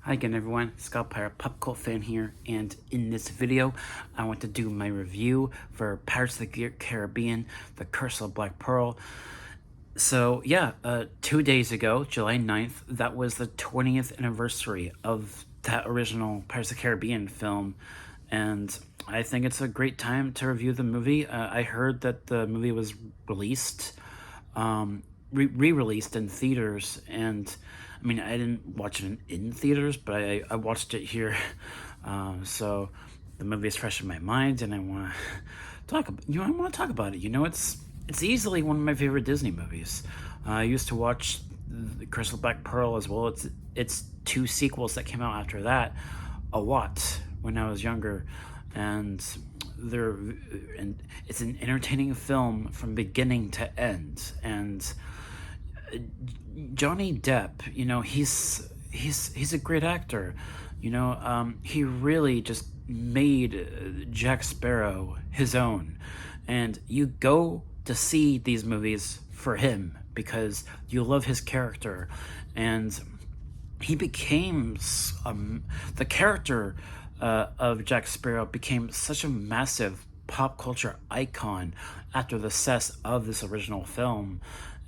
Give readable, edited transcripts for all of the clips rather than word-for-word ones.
Hi again everyone, Scott Pirate Pop Cult Fan here, and in this video I want to do my review for Pirates of the Caribbean, The Curse of Black Pearl. So yeah, 2 days ago, July 9th, that was the 20th anniversary of that original Pirates of the Caribbean film, and I think it's a great time to review the movie. I heard that the movie was released re-released in theaters, and I mean, I didn't watch it in theaters, but I watched it here. So the movie is fresh in my mind, and I want to I want to talk about it. It's easily one of my favorite Disney movies. I used to watch The Curse of Black Pearl as well. It's two sequels that came out after that a lot when I was younger, and they're and it's an entertaining film from beginning to end. And Johnny Depp, he's a great actor. He really just made Jack Sparrow his own, and you go to see these movies for him because you love his character, and he became the character of Jack Sparrow became such a massive pop culture icon after the success of this original film.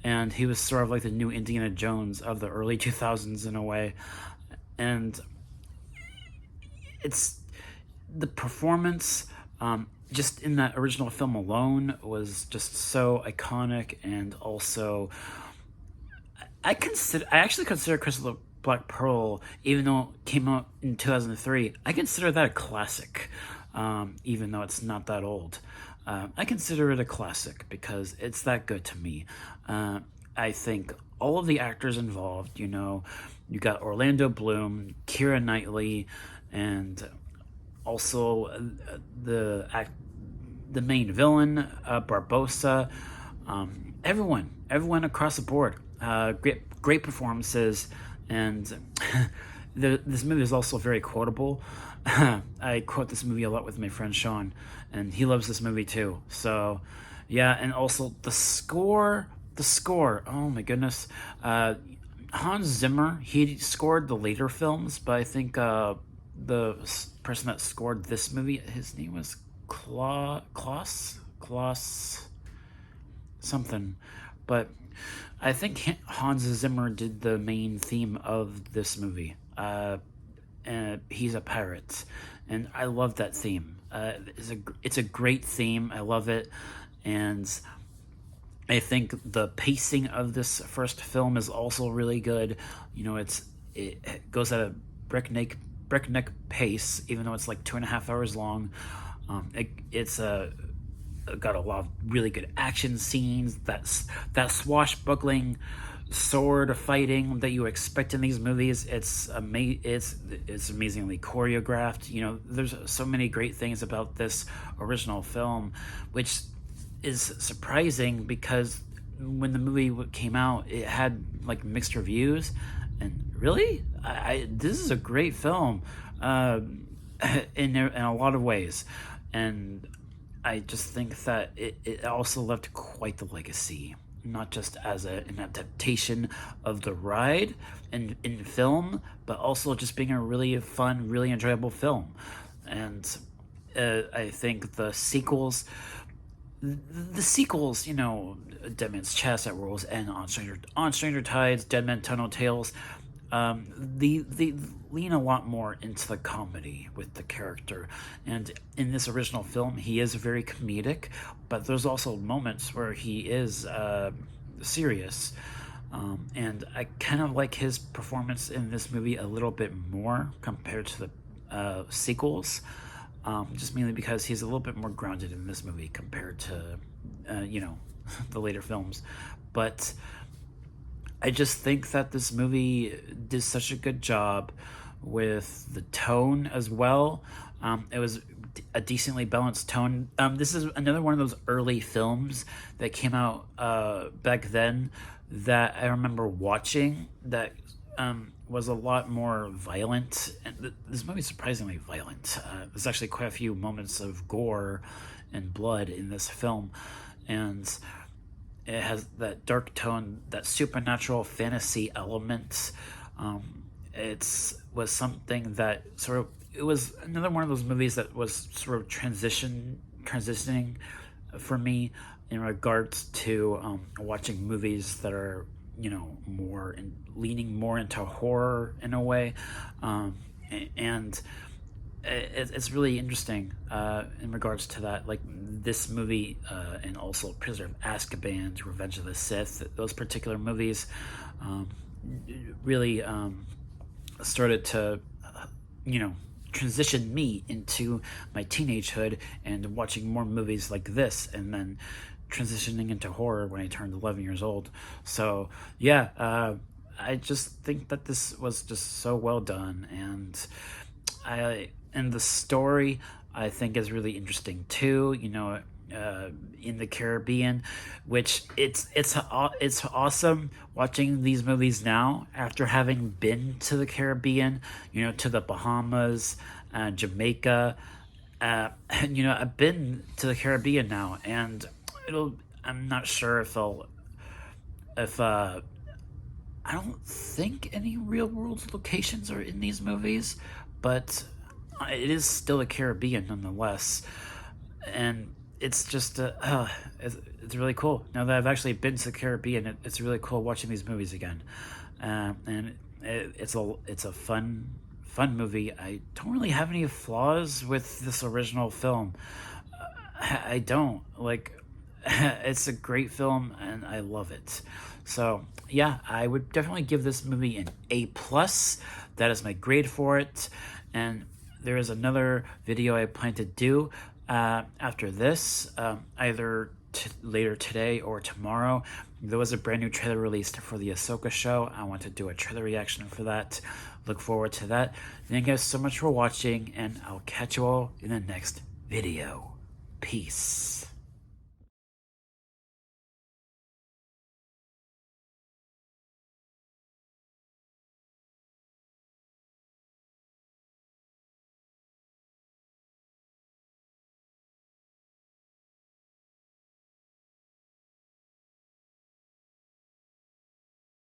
And he was sort of like the new Indiana Jones of the early 2000s in a way. And it's the performance, just in that original film alone, was just so iconic. And also, I actually consider Crystal Black Pearl, even though it came out in 2003, I consider that a classic, even though it's not that old. I consider it a classic because it's that good to me. I think all of the actors involved, you got Orlando Bloom, Keira Knightley, and also the main villain, Barbossa. Everyone across the board. Great performances, and this movie is also very quotable. I quote this movie a lot with my friend Sean, and he loves this movie too. So, yeah, and also the score. The score. Oh my goodness. Hans Zimmer. He scored the later films, but I think the person that scored this movie, his name was Klaus something, but I think Hans Zimmer did the main theme of this movie. And he's a pirate, and I love that theme. It's a great theme. I love it, and I think the pacing of this first film is also really good. It goes at a breakneck pace, even though it's like 2.5 hours long. It's got a lot of really good action scenes. That swashbuckling sword fighting that you expect in these movies. It's amazingly choreographed. There's so many great things about this original film, which is surprising because when the movie came out, it had like mixed reviews, and really, this is a great film, in a lot of ways, and I just think that it also left quite the legacy, not just as an adaptation of the ride in film, but also just being a really fun, really enjoyable film. And I think the sequels, Dead Man's Chest, At World's End, On Stranger Tides, Dead Man Tunnel Tales, they lean a lot more into the comedy with the character. And in this original film, he is very comedic, but there's also moments where he is serious. And I kind of like his performance in this movie a little bit more compared to the sequels, just mainly because he's a little bit more grounded in this movie compared to, the later films. But I just think that this movie did such a good job with the tone as well. It was a decently balanced tone. This is another one of those early films that came out back then that I remember watching that was a lot more violent. And this movie is surprisingly violent. There's actually quite a few moments of gore and blood in this film, and it has that dark tone, that supernatural fantasy element. It's was something that sort of, it was another one of those movies that was sort of transitioning for me in regards to watching movies that are, more leaning more into horror in a way, and it's really interesting in regards to that. Like this movie, and also Prisoner of Azkaban, Revenge of the Sith, those particular movies really started to, you know, transition me into my teenagehood and watching more movies like this, and then transitioning into horror when I turned 11 years old. So, yeah, I just think that this was just so well done, and the story I think is really interesting too. In the Caribbean, which it's awesome watching these movies now after having been to the Caribbean, to the Bahamas, Jamaica. I've been to the Caribbean now, and I'm not sure if I don't think any real world locations are in these movies, but it is still the Caribbean nonetheless, and it's just it's really cool. Now that I've actually been to the Caribbean, it's really cool watching these movies again, and it's a fun movie. I don't really have any flaws with this original film. I don't like. It's a great film, and I love it. So yeah, I would definitely give this movie an A+. That is my grade for it. And there is another video I plan to do after this, either later today or tomorrow. There was a brand new trailer released for the Ahsoka show. I want to do a trailer reaction for that. Look forward to that. Thank you guys so much for watching, and I'll catch you all in the next video. Peace.